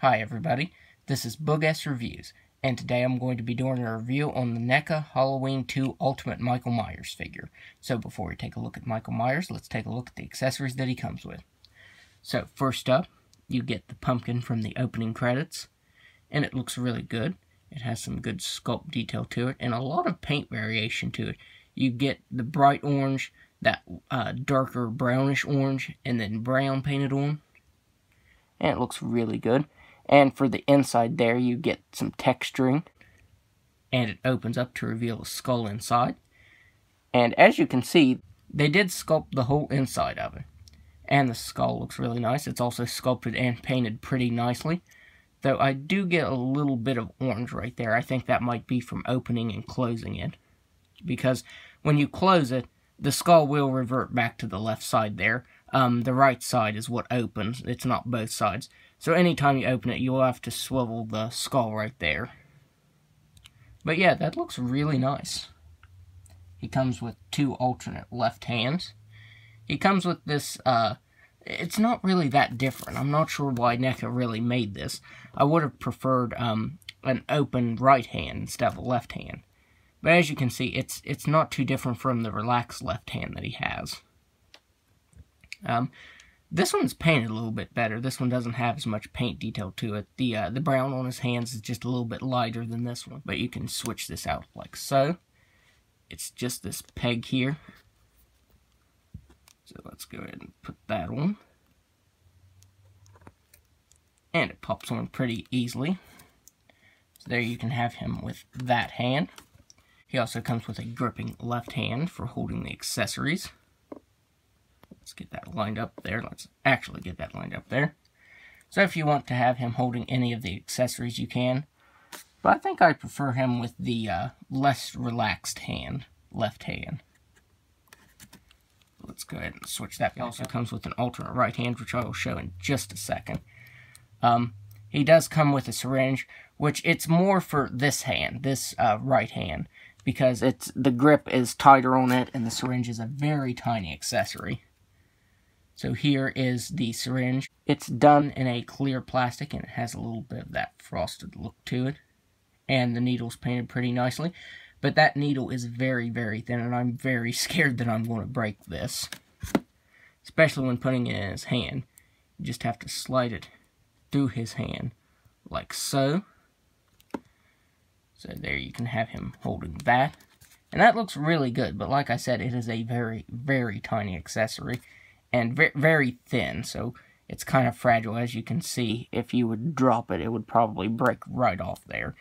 Hi everybody, this is Boog Reviews, and today I'm going to be doing a review on the Neca Halloween 2 Ultimate Michael Myers figure. So before we take a look at Michael Myers, let's take a look at the accessories that he comes with. So first up, you get the pumpkin from the opening credits, and it looks really good. It has some good sculpt detail to it, and a lot of paint variation to it. You get the bright orange, that darker brownish orange, and then brown painted on. And it looks really good. And for the inside there, you get some texturing. And it opens up to reveal a skull inside. And as you can see, they did sculpt the whole inside of it. And the skull looks really nice. It's also sculpted and painted pretty nicely. Though I do get a little bit of orange right there. I think that might be from opening and closing it. Because when you close it, the skull will revert back to the left side there. The right side is what opens. It's not both sides. So anytime you open it, you'll have to swivel the skull right there. But yeah, that looks really nice. He comes with two alternate left hands. He comes with this, it's not really that different. I'm not sure why Neca really made this. I would have preferred an open right hand instead of a left hand. But as you can see, it's not too different from the relaxed left hand that he has. This one's painted a little bit better. This one doesn't have as much paint detail to it. The brown on his hands is just a little bit lighter than this one. But you can switch this out like so. It's just this peg here. So let's go ahead and put that on. And it pops on pretty easily. So there you can have him with that hand. He also comes with a gripping left hand for holding the accessories. Let's get that lined up there. Let's actually get that lined up there. So if you want to have him holding any of the accessories, you can. But I think I prefer him with the less relaxed hand, left hand. Let's go ahead and switch that. He also comes with an alternate right hand, which I will show in just a second. He does come with a syringe, which it's more for this hand, this right hand, because the grip is tighter on it, and the syringe is a very tiny accessory. So here is the syringe. It's done in a clear plastic, and it has a little bit of that frosted look to it. And the needle's painted pretty nicely. But that needle is very, very thin, and I'm very scared that I'm going to break this. Especially when putting it in his hand. You just have to slide it through his hand, like so. So there you can have him holding that. And that looks really good, but like I said, it is a very, very tiny accessory. And very thin, so it's kind of fragile. As you can see, if you would drop it, it would probably break right off there.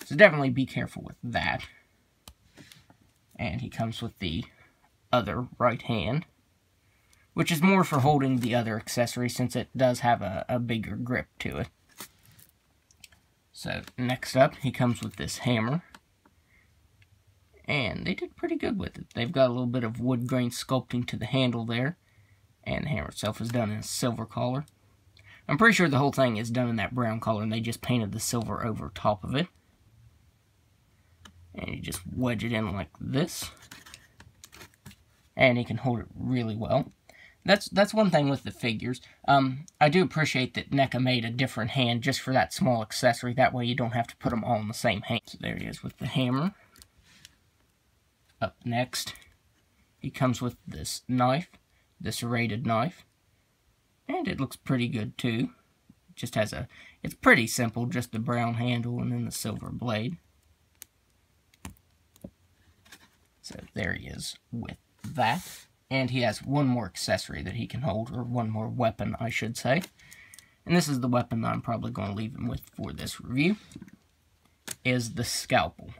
So definitely be careful with that. And he comes with the other right hand, which is more for holding the other accessory since it does have a bigger grip to it. So next up, he comes with this hammer. And they did pretty good with it. They've got a little bit of wood grain sculpting to the handle there. And the hammer itself is done in a silver color. I'm pretty sure the whole thing is done in that brown color, and they just painted the silver over top of it. And you just wedge it in like this. And he can hold it really well. That's one thing with the figures. I do appreciate that Neca made a different hand just for that small accessory. That way you don't have to put them all in the same hand. So there he is with the hammer. Up next, he comes with this knife. This serrated knife, and it looks pretty good too. Just has it's pretty simple, just the brown handle and then the silver blade. So there he is with that, and he has one more accessory that he can hold, or one more weapon I should say, and this is the weapon that I'm probably going to leave him with for this review, is the scalpel.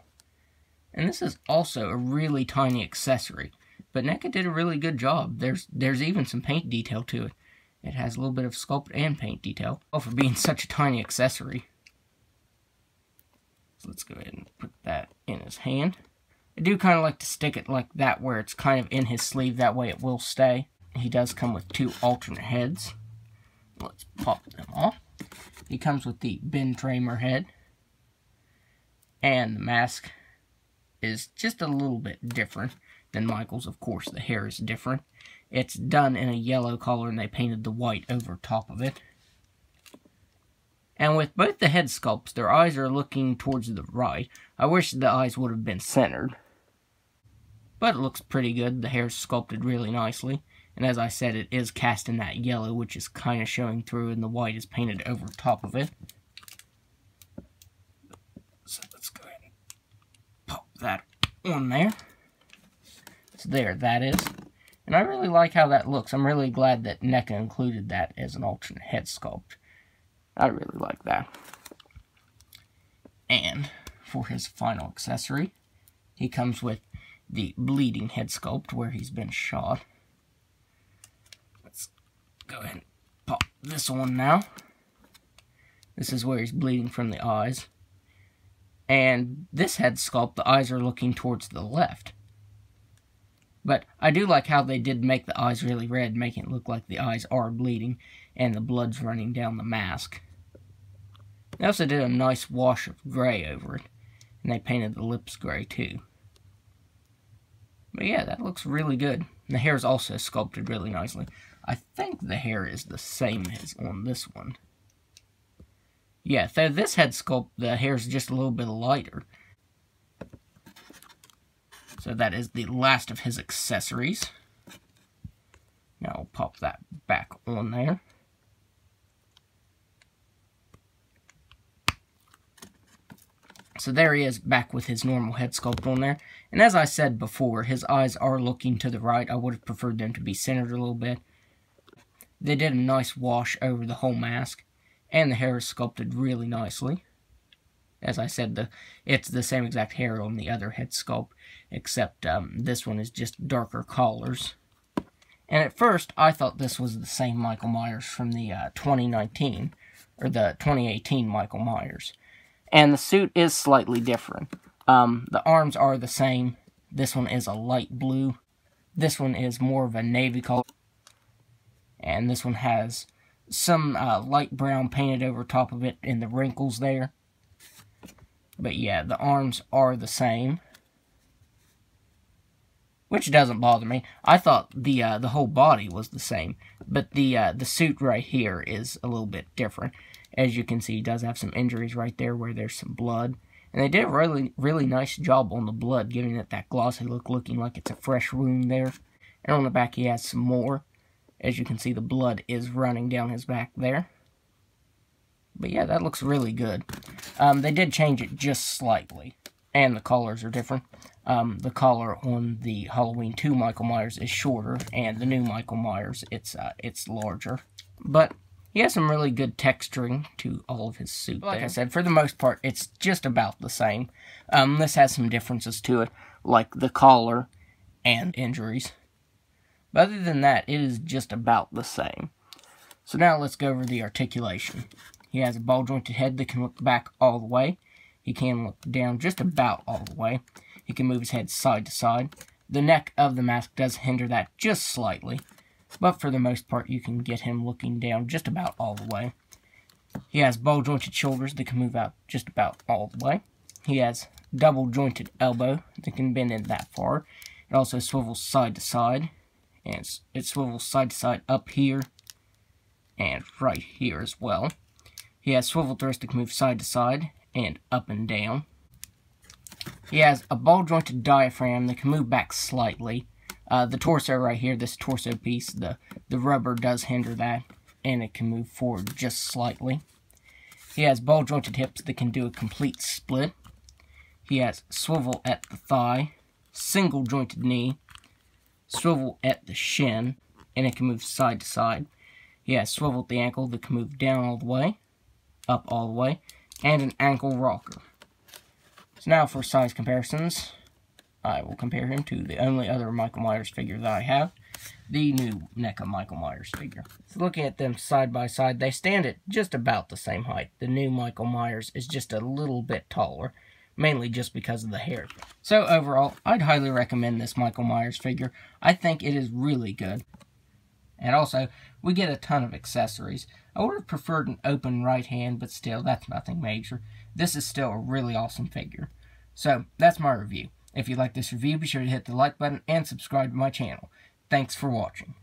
And this is also a really tiny accessory. But Neca did a really good job. There's even some paint detail to it. It has a little bit of sculpt and paint detail. All for being such a tiny accessory. So let's go ahead and put that in his hand. I do kind of like to stick it like that where it's kind of in his sleeve. That way it will stay. He does come with two alternate heads. Let's pop them off. He comes with the Ben Tramer head. And the mask is just a little bit different than Michael's. Of course, the hair is different. It's done in a yellow color, and they painted the white over top of it. And with both the head sculpts, their eyes are looking towards the right. I wish the eyes would have been centered. But it looks pretty good. The hair's sculpted really nicely. And as I said, it is cast in that yellow, which is kind of showing through, and the white is painted over top of it. So let's go ahead and pop that on there. So there, that is. And I really like how that looks. I'm really glad that Neca included that as an alternate head sculpt. I really like that. And for his final accessory, he comes with the bleeding head sculpt where he's been shot. Let's go ahead and pop this on now. This is where he's bleeding from the eyes. And this head sculpt, the eyes are looking towards the left. But I do like how they did make the eyes really red, making it look like the eyes are bleeding and the blood's running down the mask. They also did a nice wash of gray over it, and they painted the lips gray too. But yeah, that looks really good. The hair is also sculpted really nicely. I think the hair is the same as on this one. Yeah, so this head sculpt, the hair is just a little bit lighter. So that is the last of his accessories. Now I'll pop that back on there. So there he is, back with his normal head sculpt on there. And as I said before, his eyes are looking to the right. I would have preferred them to be centered a little bit. They did a nice wash over the whole mask. And the hair is sculpted really nicely. As I said, it's the same exact hair on the other head sculpt, except this one is just darker collars. And at first, I thought this was the same Michael Myers from the 2019, or the 2018 Michael Myers. And the suit is slightly different. The arms are the same. This one is a light blue. This one is more of a navy color. And this one has some light brown painted over top of it in the wrinkles there. But yeah, the arms are the same. Which doesn't bother me. I thought the whole body was the same. But the suit right here is a little bit different. As you can see, he does have some injuries right there where there's some blood. And they did a really nice job on the blood, giving it that glossy look, looking like it's a fresh wound there. And on the back he has some more. As you can see, the blood is running down his back there. But yeah, that looks really good. They did change it just slightly. And the collars are different. The collar on the Halloween 2 Michael Myers is shorter. And the new Michael Myers, it's larger. But he has some really good texturing to all of his suit. Like I said, for the most part, it's just about the same. This has some differences to it, like the collar and injuries. But other than that, it is just about the same. So now let's go over the articulation. He has a ball-jointed head that can look back all the way. He can look down just about all the way. He can move his head side to side. The neck of the mask does hinder that just slightly. But for the most part, you can get him looking down just about all the way. He has ball-jointed shoulders that can move out just about all the way. He has double-jointed elbow that can bend in that far. It also swivels side to side. And it swivels side to side up here and right here as well. He has swivel thrust that can move side to side and up and down. He has a ball-jointed diaphragm that can move back slightly. The torso right here, this torso piece, the rubber does hinder that, and it can move forward just slightly. He has ball-jointed hips that can do a complete split. He has swivel at the thigh, single-jointed knee, swivel at the shin, and it can move side to side. He has swivel at the ankle that can move down all the way, up all the way, and an ankle rocker. So now for size comparisons, I will compare him to the only other Michael Myers figure that I have, the new Neca Michael Myers figure. So looking at them side by side, they stand at just about the same height. The new Michael Myers is just a little bit taller, mainly just because of the hair. So overall, I'd highly recommend this Michael Myers figure. I think it is really good. And also, we get a ton of accessories. I would have preferred an open right hand, but still, that's nothing major. This is still a really awesome figure. So, that's my review. If you like this review, be sure to hit the like button and subscribe to my channel. Thanks for watching.